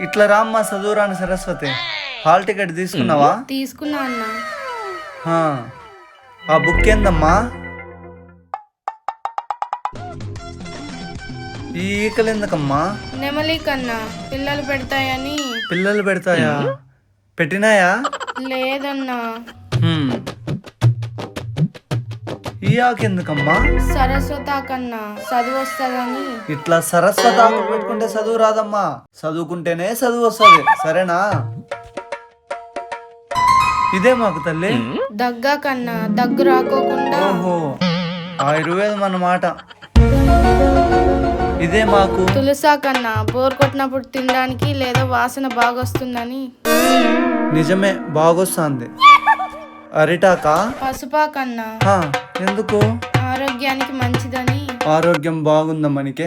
ఇట్లా రామ్మా చదువురాని సరస్వతి. హాల్ టికెట్ తీసుకున్నావా? తీసుకున్నా అన్న. హా. ఆ బుక్ ఏందమ్మా? ఈ ఈకలు ఎందుకమ్మా? నెమలి కన్నా పిల్లలు పెడతాయని. పిల్లలు పెడతాయా? పెట్టినాయా? లేదన్నా. హ్మ్. ఈ ఆకు ఎందుకమ్మా? సరస్వత కన్నా చదువు వస్తుందని. ఇట్లా సరస్వతి ఆకు పెట్టుకుంటే చదువు రాదమ్మా, చదువుకుంటేనే చదువు వస్తుంది, సరేనా? ఇదే మాకు తల్లి. దగ్గా కన్నా దగ్గు రాకోకుండా. ఓహో, ఆయుర్వేదం అన్నమాట. ఇదే మాకు. తులసా కన్నా బోర్ కొట్టినప్పుడు తినడానికి లేదా వాసన బాగొస్తుందని. నిజమే, బాగొస్తుంది. అరిటాకా? పసుపా కన్నా హా, ఎందుకు? ఆరోగ్యానికి మంచిదని. ఆరోగ్యం బాగుందా మనకి?